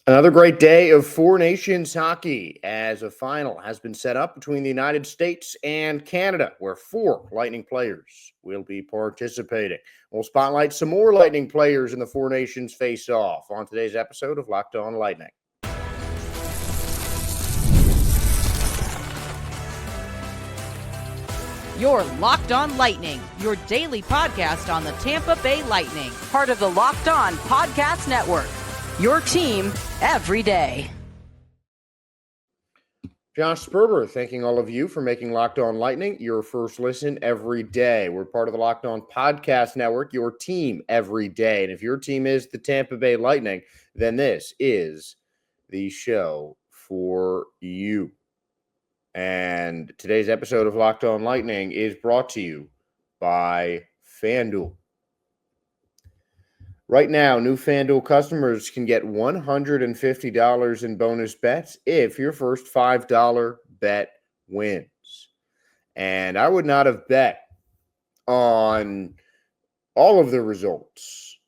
Another great day of Four Nations hockey as a final has been set up between the United States and Canada, where four Lightning players will be participating. We'll spotlight some more Lightning players in the Four Nations face-off on today's episode of Locked On Lightning. You're Locked On Lightning, your daily podcast on the Tampa Bay Lightning, part of the Locked On Podcast Network. Your team every day. Josh Sperber, thanking all of you for making Locked On Lightning your first listen every day. We're part of the Locked On Podcast Network, your team every day. And if your team is the Tampa Bay Lightning, then this is the show for you. And today's episode of Locked On Lightning is brought to you by FanDuel. Right now, new FanDuel customers can get $150 in bonus bets if your first $5 bet wins. And I would not have bet on all of the results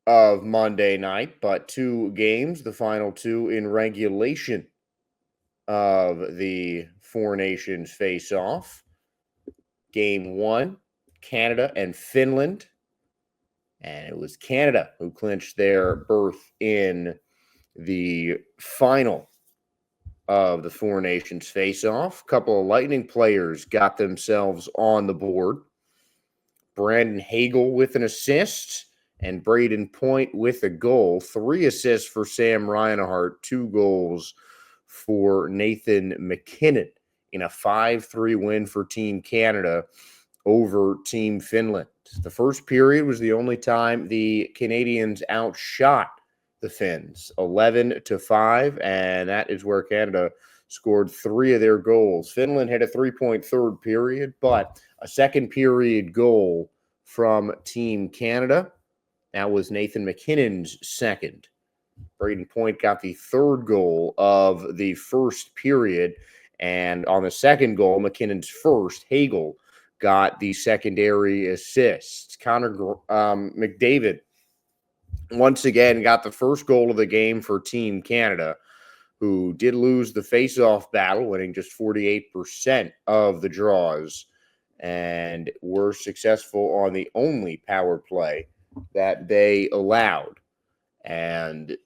of Monday night, but two games, the final two in regulation of the Four Nations face-off. Game one, Canada and Finland. And it was Canada who clinched their berth in the final of the Four Nations face-off. A couple of Lightning players got themselves on the board. Brandon Hagel with an assist and Braden Point with a goal. 3 assists for Sam Reinhart, 2 goals for Nathan MacKinnon in a 5-3 win for Team Canada over Team Finland. The first period was the only time the Canadians outshot the Finns, 11-5, and that is where Canada scored 3 of their goals. Finland had a 3-point third period, but a second period goal from Team Canada. That was Nathan MacKinnon's second. Braden Point got the third goal of the first period, and on the second goal, McKinnon's first, Hagel got the secondary assist. Connor McDavid once again got the first goal of the game for Team Canada, who did lose the face-off battle, winning just 48% of the draws, and were successful on the only power play that they allowed. And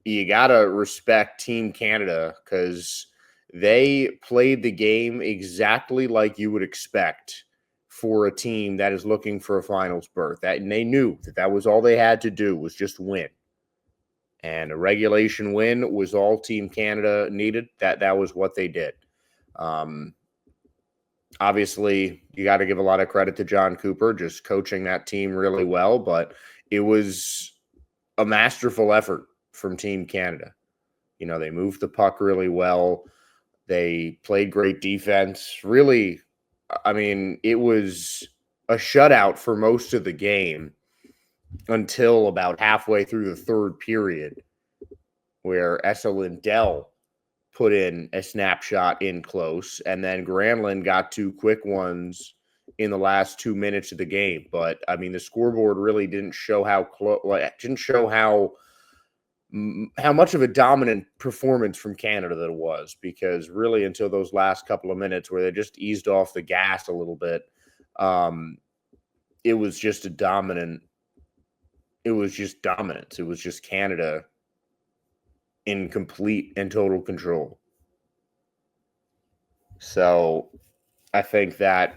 you got to respect Team Canada because they played the game exactly like you would expect for a team that is looking for a finals berth. And they knew that was all they had to do was just win. And a regulation win was all Team Canada needed. That was what they did. Obviously, you got to give a lot of credit to John Cooper, just coaching that team really well. But it was a masterful effort from Team Canada. You know, they moved the puck really well. They played great defense. Really, I mean, it was a shutout for most of the game until about halfway through the third period, where Esa Lindell put in a snapshot in close, and then Granlund got 2 quick ones in the last 2 minutes of the game. But I mean, the scoreboard really didn't show how much of a dominant performance from Canada that it was, because really until those last couple of minutes where they just eased off the gas a little bit, it was just dominance. It was just Canada in complete and total control. So I think that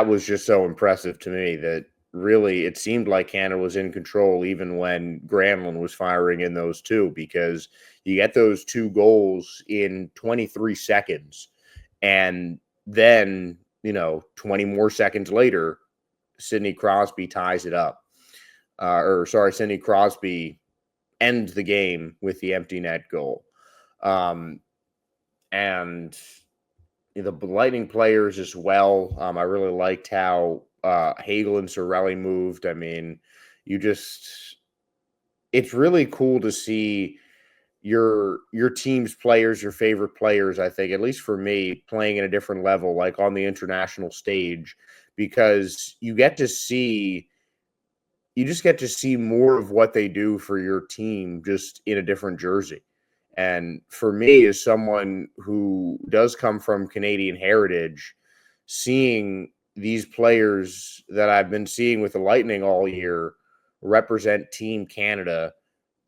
was just so impressive to me that really it seemed like Canada was in control even when Granlund was firing in those two, because you get those 2 goals in 23 seconds. And then, 20 more seconds later, Sidney Crosby ties it up. Sidney Crosby ends the game with the empty net goal. And the Lightning players as well. I really liked how Hagel and Cirelli moved. I mean, it's really cool to see your team's players, your favorite players, I think, at least for me, playing at a different level, like on the international stage, because you get to see you just get to see more of what they do for your team just in a different jersey. And for me, as someone who does come from Canadian heritage, seeing these players that I've been seeing with the Lightning all year represent Team Canada,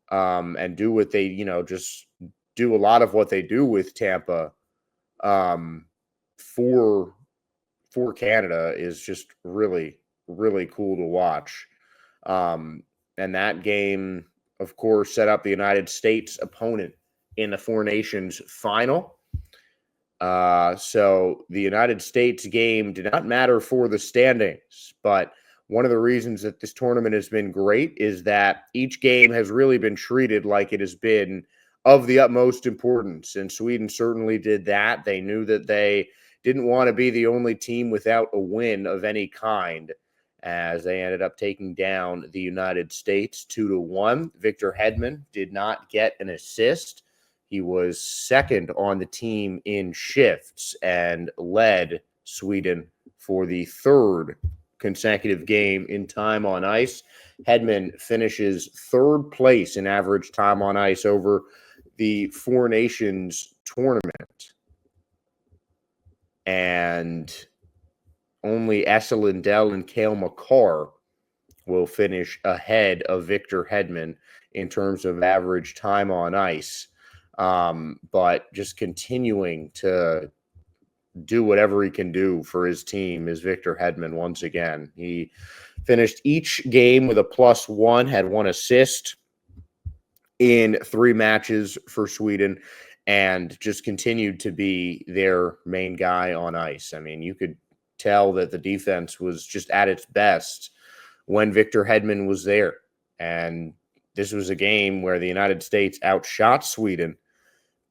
and do what they, just do a lot of what they do with Tampa, um, for Canada is just really, really cool to watch. And that game, of course, set up the United States opponent in the Four Nations final. So the United States game did not matter for the standings, but one of the reasons that this tournament has been great is that each game has really been treated like it has been of the utmost importance. And Sweden certainly did that. They knew that they didn't want to be the only team without a win of any kind, as they ended up taking down the United States 2-1. Victor Hedman did not get an assist. He was second on the team in shifts and led Sweden for the third consecutive game in time on ice. Hedman finishes third place in average time on ice over the Four Nations tournament. And only Esa Lindell and Cale Makar will finish ahead of Victor Hedman in terms of average time on ice. But just continuing to do whatever he can do for his team is Victor Hedman once again. He finished each game with a +1, had 1 assist in 3 matches for Sweden, and just continued to be their main guy on ice. I mean, you could tell that the defense was just at its best when Victor Hedman was there. And this was a game where the United States outshot Sweden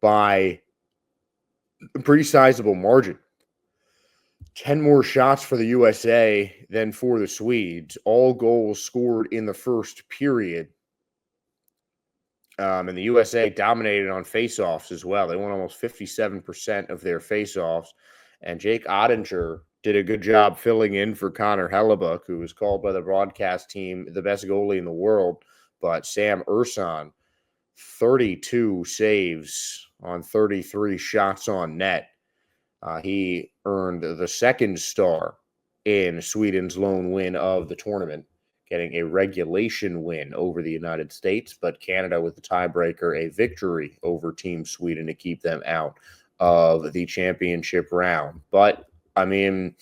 by a pretty sizable margin. 10 more shots for the USA than for the Swedes. All goals scored in the first period. And the USA dominated on faceoffs as well. They won almost 57% of their faceoffs. And Jake Ottinger did a good job filling in for Connor Hellebuck, who was called by the broadcast team the best goalie in the world. But Sam Urson, 32 saves on 33 shots on net. He earned the second star in Sweden's lone win of the tournament, getting a regulation win over the United States, but Canada with the tiebreaker, a victory over Team Sweden to keep them out of the championship round. But I mean,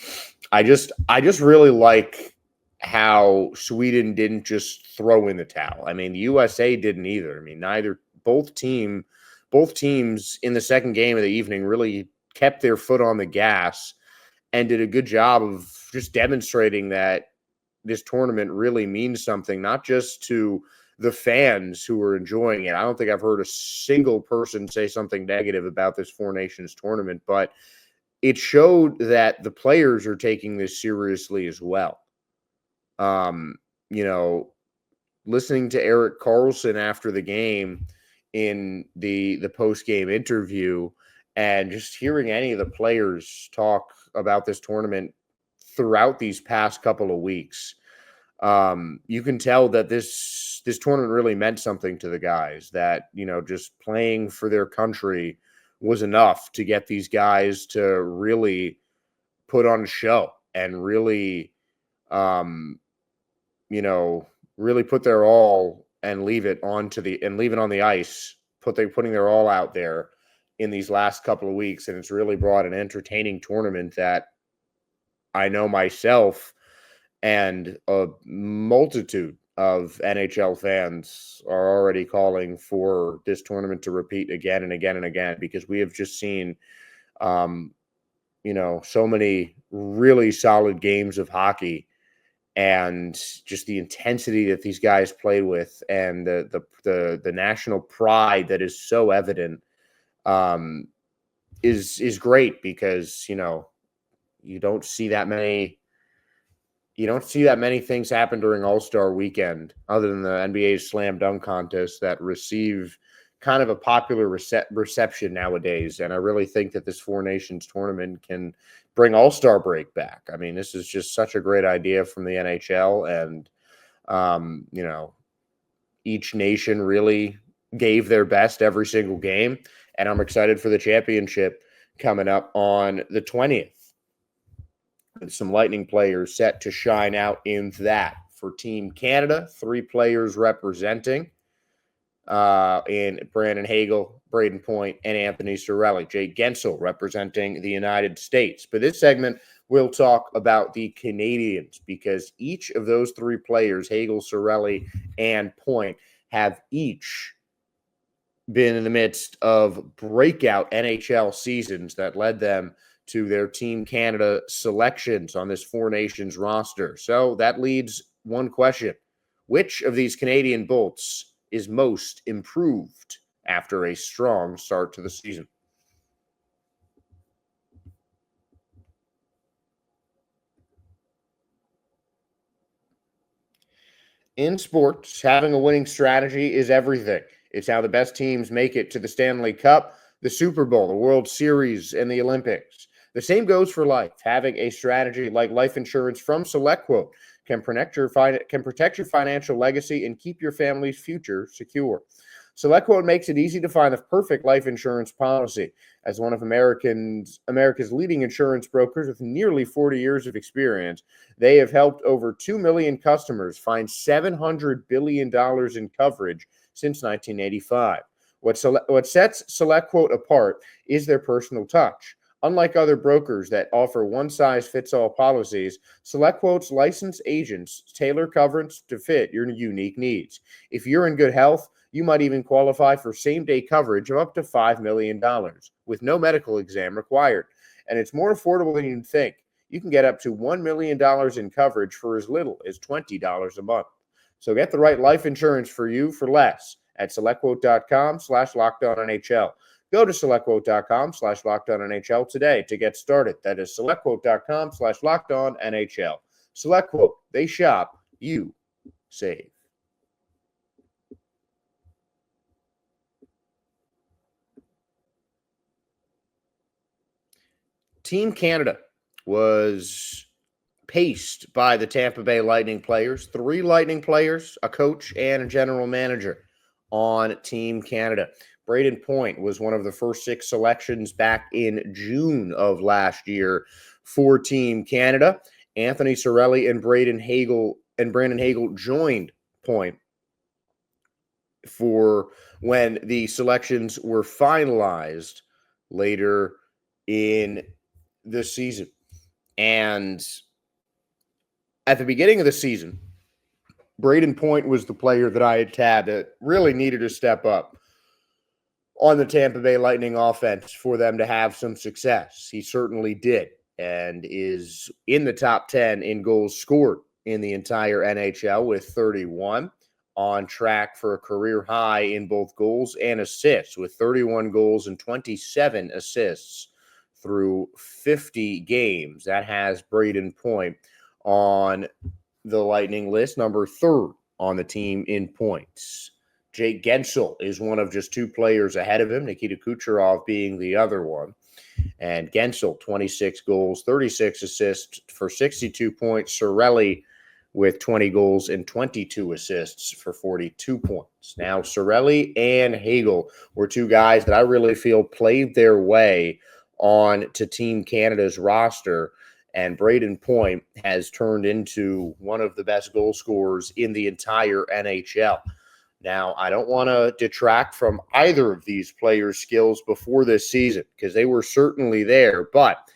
I just really like how Sweden didn't just throw in the towel. I mean, the USA didn't either. I mean, both teams in the second game of the evening really kept their foot on the gas and did a good job of just demonstrating that this tournament really means something, not just to the fans who are enjoying it. I don't think I've heard a single person say something negative about this Four Nations tournament, but it showed that the players are taking this seriously as well. Listening to Erik Karlsson after the game in the post-game interview and just hearing any of the players talk about this tournament throughout these past couple of weeks, you can tell that this tournament really meant something to the guys, that, just playing for their country was enough to get these guys to really put on a show and really, really put their all and leave it on the ice, putting their all out there in these last couple of weeks. And it's really brought an entertaining tournament that I know myself and a multitude of NHL fans are already calling for this tournament to repeat again and again and again, because we have just seen, so many really solid games of hockey, and just the intensity that these guys play with, and the national pride that is so evident, is great, because you don't see that many things happen during All-Star weekend, other than the NBA's slam dunk contest, that receive kind of a popular reception nowadays. And I really think that this Four Nations tournament can bring All-Star break back. I mean, this is just such a great idea from the NHL, and You know, each nation really gave their best every single game, and I'm excited for the championship coming up on the 20th. Some Lightning players set to shine out in that. For Team Canada, 3 players representing in Brandon Hagel, Braden Point, and Anthony Cirelli. Jake Gensel representing the United States. But this segment, we'll talk about the Canadians because each of those 3 players, Hagel, Cirelli, and Point, have each been in the midst of breakout NHL seasons that led them to their Team Canada selections on this 4 nations roster. So that leads one question. Which of these Canadian Bolts is most improved after a strong start to the season? In sports, having a winning strategy is everything. It's how the best teams make it to the Stanley Cup, the Super Bowl, the World Series, and the Olympics. The same goes for life. Having a strategy like life insurance from SelectQuote can protect your financial legacy and keep your family's future secure. SelectQuote makes it easy to find the perfect life insurance policy. As one of America's leading insurance brokers with nearly 40 years of experience, they have helped over 2 million customers find $700 billion in coverage since 1985. What sets SelectQuote apart is their personal touch. Unlike other brokers that offer one-size-fits-all policies, SelectQuote's licensed agents tailor coverage to fit your unique needs. If you're in good health, you might even qualify for same-day coverage of up to $5 million with no medical exam required. And it's more affordable than you'd think. You can get up to $1 million in coverage for as little as $20 a month. So get the right life insurance for you for less at SelectQuote.com/LockedOnNHL. Go to SelectQuote.com/LockedOnNHL today to get started. That is SelectQuote.com/LockedOnNHL. SelectQuote. They shop. You save. Team Canada was paced by the Tampa Bay Lightning players, 3 Lightning players, a coach, and a general manager on Team Canada. Braden Point was one of the first 6 selections back in June of last year for Team Canada. Anthony Cirelli and Brandon Hagel joined Point for when the selections were finalized later in the season. And at the beginning of the season, Braden Point was the player that I had tabbed that really needed to step up on the Tampa Bay Lightning offense for them to have some success. He certainly did and is in the top 10 in goals scored in the entire NHL with 31, on track for a career high in both goals and assists with 31 goals and 27 assists through 50 games. That has Braden Point on the Lightning list, number 3rd on the team in points. Jake Gensel is one of just 2 players ahead of him, Nikita Kucherov being the other one. And Gensel, 26 goals, 36 assists for 62 points. Cirelli with 20 goals and 22 assists for 42 points. Now, Cirelli and Hagel were 2 guys that I really feel played their way on to Team Canada's roster, and Braden Point has turned into one of the best goal scorers in the entire NHL. Now, I don't want to detract from either of these players' skills before this season because they were certainly there, but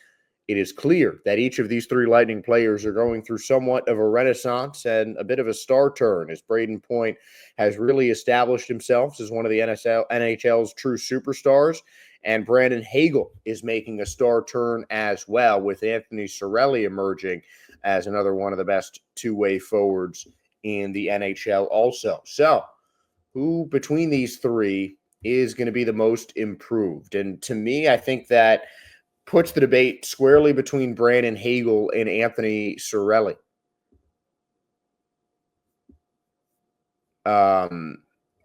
it is clear that each of these 3 Lightning players are going through somewhat of a renaissance and a bit of a star turn as Braden Point has really established himself as one of the NHL's true superstars, and Brandon Hagel is making a star turn as well, with Anthony Cirelli emerging as another one of the best 2-way forwards in the NHL also. So, who between these 3 is going to be the most improved? And to me, I think that puts the debate squarely between Brandon Hagel and Anthony Cirelli.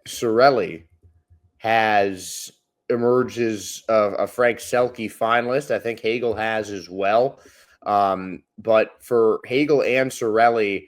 Cirelli has emerged as a Frank Selke finalist. I think Hagel has as well. But for Hagel and Cirelli,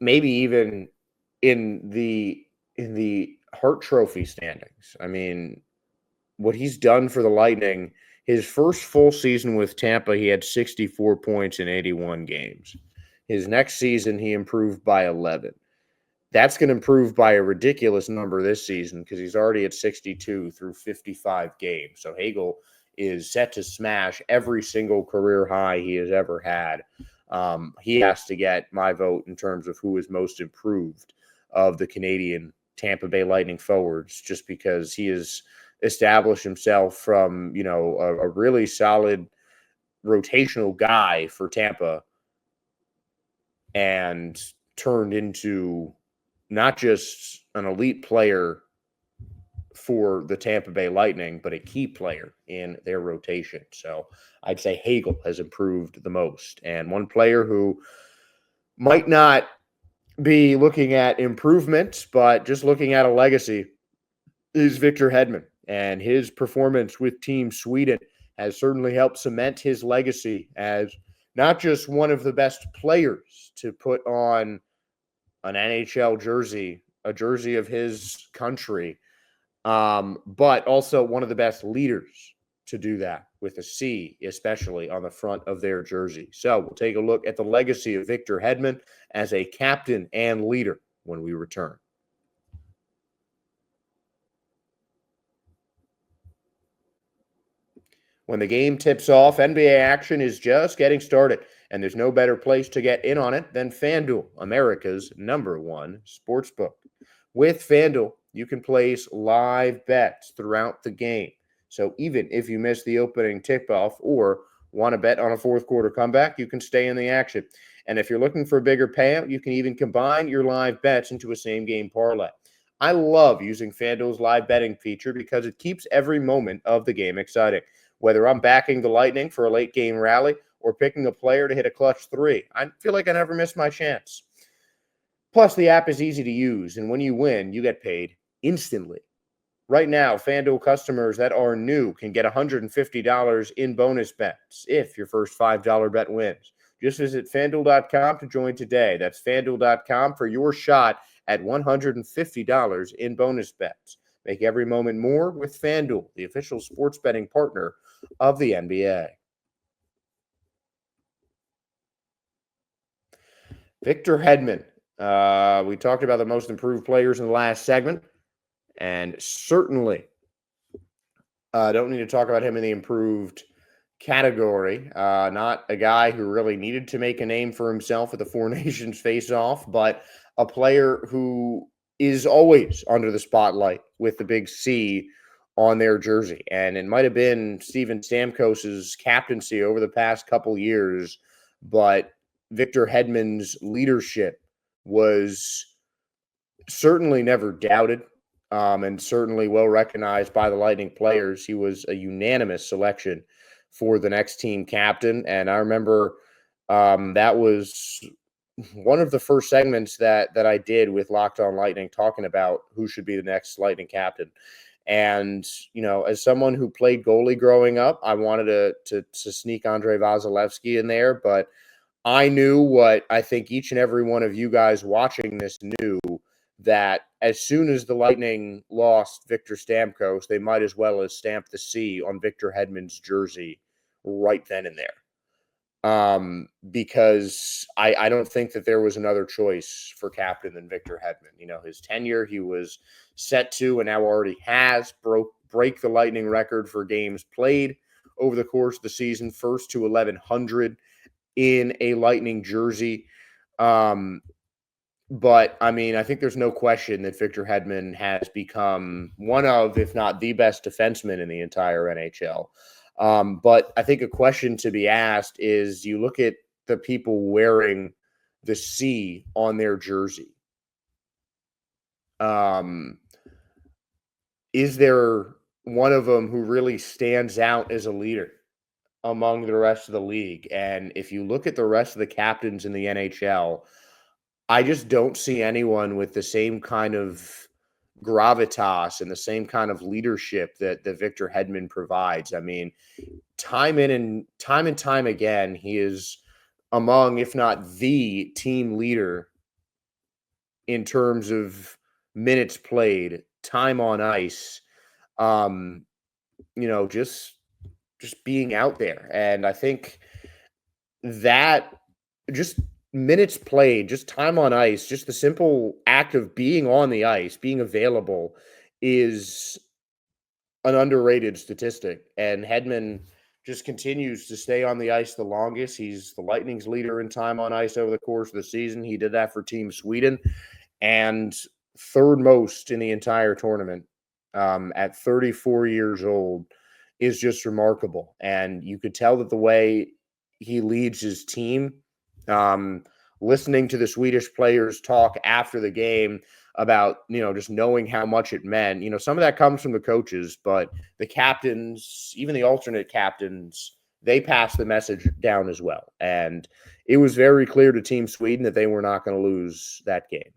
maybe even in the Hart Trophy standings. I mean, what he's done for the Lightning, his first full season with Tampa, he had 64 points in 81 games. His next season, he improved by 11. That's going to improve by a ridiculous number this season because he's already at 62 through 55 games. So Hagel is set to smash every single career high he has ever had. He has to get my vote in terms of who is most improved of the Canadian Tampa Bay Lightning forwards, just because he has established himself from, a really solid rotational guy for Tampa and turned into not just an elite player for the Tampa Bay Lightning, but a key player in their rotation. So I'd say Hagel has improved the most. And one player who might not be looking at improvements, but just looking at a legacy is Victor Hedman. And his performance with Team Sweden has certainly helped cement his legacy as not just one of the best players to put on an NHL jersey, a jersey of his country, but also one of the best leaders to do that, with a C, especially on the front of their jersey. So we'll take a look at the legacy of Victor Hedman as a captain and leader when we return. When the game tips off, NBA action is just getting started, and there's no better place to get in on it than FanDuel, America's #1 sportsbook. With FanDuel, you can place live bets throughout the game. So even if you miss the opening tip-off or want to bet on a fourth quarter comeback, you can stay in the action. And if you're looking for a bigger payout, you can even combine your live bets into a same-game parlay. I love using FanDuel's live betting feature because it keeps every moment of the game exciting. Whether I'm backing the Lightning for a late game rally or picking a player to hit a clutch three, I feel like I never miss my chance. Plus, the app is easy to use, and when you win, you get paid instantly. Right now, FanDuel customers that are new can get $150 in bonus bets if your first $5 bet wins. Just visit FanDuel.com to join today. That's FanDuel.com for your shot at $150 in bonus bets. Make every moment more with FanDuel, the official sports betting partner of the NBA. Victor Hedman. We talked about the most improved players in the last segment, and certainly don't need to talk about him in the improved category. Not a guy who really needed to make a name for himself at the Four Nations face-off, but a player who is always under the spotlight with the big C on their jersey. And it might have been Steven Stamkos's captaincy over the past couple years, but Victor Hedman's leadership was certainly never doubted, and certainly well recognized by the Lightning players. He was a unanimous selection for the next team captain. And I remember that was one of the first segments that I did with Locked On Lightning, talking about who should be the next Lightning captain. And, as someone who played goalie growing up, I wanted to sneak Andrei Vasilevsky in there, but I knew what I think each and every one of you guys watching this knew, that as soon as the Lightning lost Victor Stamkos, they might as well have stamped the C on Victor Hedman's jersey right then and there. Because I don't think that there was another choice for captain than Victor Hedman. His tenure, he was set to, and now already has, break the Lightning record for games played over the course of the season, first to 1,100 in a Lightning jersey. But, I think there's no question that Victor Hedman has become one of, if not the best defenseman in the entire NHL. But I think a question to be asked is, you look at the people wearing the C on their jersey. Is there one of them who really stands out as a leader among the rest of the league? And if you look at the rest of the captains in the NHL, I just don't see anyone with the same kind of gravitas and the same kind of leadership that Victor Hedman provides. Time and time again, he is among, if not the team leader in terms of minutes played, time on ice, just being out there. And I think that just minutes played, just time on ice, just the simple act of being on the ice, being available is an underrated statistic. And Hedman just continues to stay on the ice the longest. He's the Lightning's leader in time on ice over the course of the season. He did that for Team Sweden, and third most in the entire tournament at 34 years old is just remarkable. And you could tell that the way he leads his team, listening to the Swedish players talk after the game about, just knowing how much it meant. Some of that comes from the coaches, but the captains, even the alternate captains, they passed the message down as well. And it was very clear to Team Sweden that they were not going to lose that game.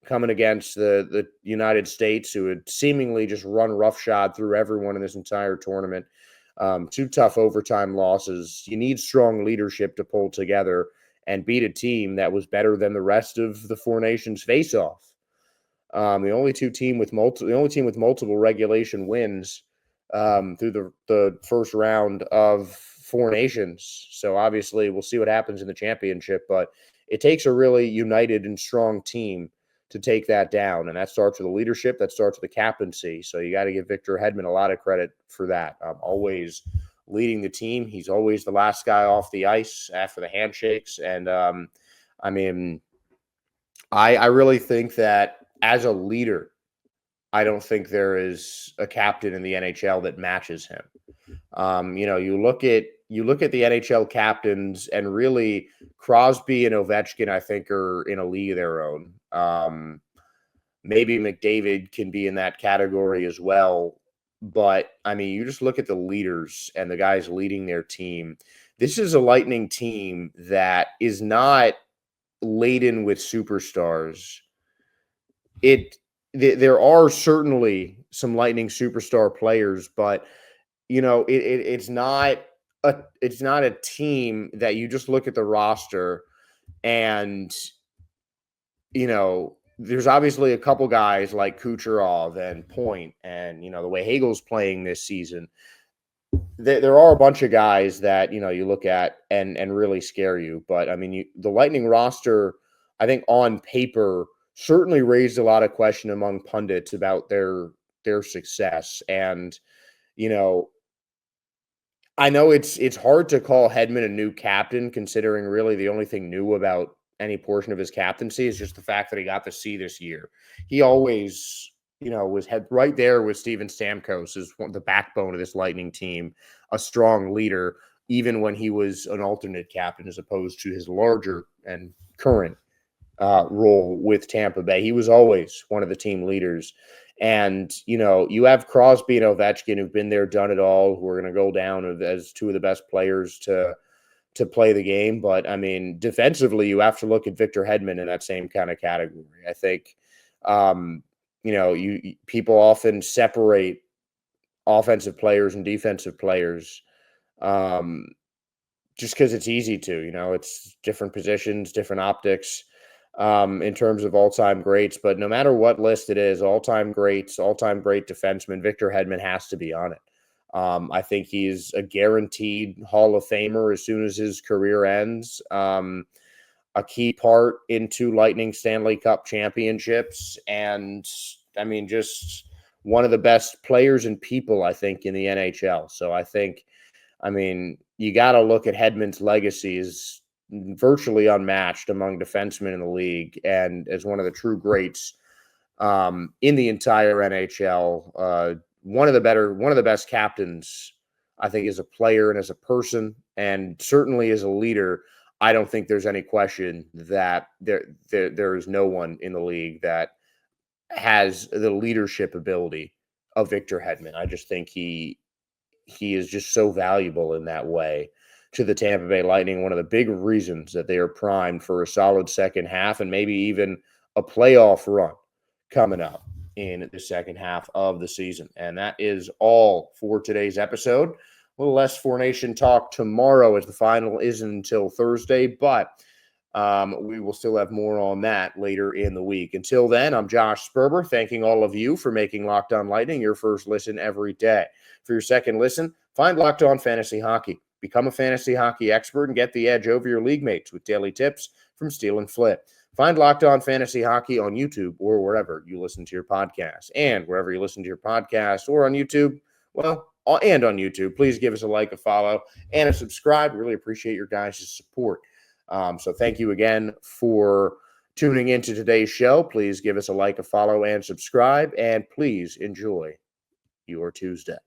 Coming against the United States, who had seemingly just run roughshod through everyone in this entire tournament. 2 tough overtime losses. You need strong leadership to pull together and beat a team that was better than the rest of the Four Nations face-off. The only team with multiple regulation wins through the first round of Four Nations. So obviously we'll see what happens in the championship, but it takes a really united and strong team to take that down. And that starts with the leadership, that starts with the captaincy. So you got to give Victor Hedman a lot of credit for that. Always leading the team. He's always the last guy off the ice after the handshakes. And I really think that as a leader, I don't think there is a captain in the NHL that matches him. You look at the NHL captains, and really Crosby and Ovechkin, I think, are in a league of their own. Maybe McDavid can be in that category as well. But, you just look at the leaders and the guys leading their team. This is a Lightning team that is not laden with superstars. There are certainly some Lightning superstar players, but it's not a team that you just look at the roster and there's obviously a couple guys like Kucherov and Point and the way Hagel's playing this season. There are a bunch of guys that you look at and really scare you, but the Lightning roster, I think on paper, certainly raised a lot of question among pundits about their success. And I know it's hard to call Hedman a new captain, considering really the only thing new about any portion of his captaincy is just the fact that he got to see this year. He always, was right there with Steven Stamkos as the backbone of this Lightning team, a strong leader, even when he was an alternate captain as opposed to his larger and current role with Tampa Bay. He was always one of the team leaders. And, you have Crosby and Ovechkin who've been there, done it all, who are going to go down as 2 of the best players to play the game. But, defensively, you have to look at Victor Hedman in that same kind of category. I think, people often separate offensive players and defensive players just because it's easy to. It's different positions, different optics. In terms of all-time greats, but no matter what list it is, all-time greats, all-time great defenseman, Victor Hedman has to be on it. I think he's a guaranteed Hall of Famer as soon as his career ends. A key part in 2 Lightning Stanley Cup championships, and just one of the best players and people, I think, in the NHL. So I think, you got to look at Hedman's legacy as virtually unmatched among defensemen in the league, and as one of the true greats in the entire NHL. One of the best captains, I think, as a player and as a person, and certainly as a leader. I don't think there's any question that there is no one in the league that has the leadership ability of Victor Hedman. I just think he is just so valuable in that way to the Tampa Bay Lightning. One of the big reasons that they are primed for a solid second half and maybe even a playoff run coming up in the second half of the season. And that is all for today's episode. A little less Four Nation talk tomorrow, as the final isn't until Thursday, but We will still have more on that later in the week. Until then, I'm Josh Sperber, thanking all of you for making Locked On Lightning your first listen every day. For your second listen, find Locked On Fantasy Hockey. Become a fantasy hockey expert and get the edge over your league mates with daily tips from Steele and Flip. Find Locked On Fantasy Hockey on YouTube or wherever you listen to your podcast. And wherever you listen to your podcast or on YouTube, and on YouTube, please give us a like, a follow, and a subscribe. We really appreciate your guys' support. So thank you again for tuning into today's show. Please give us a like, a follow, and subscribe. And please enjoy your Tuesday.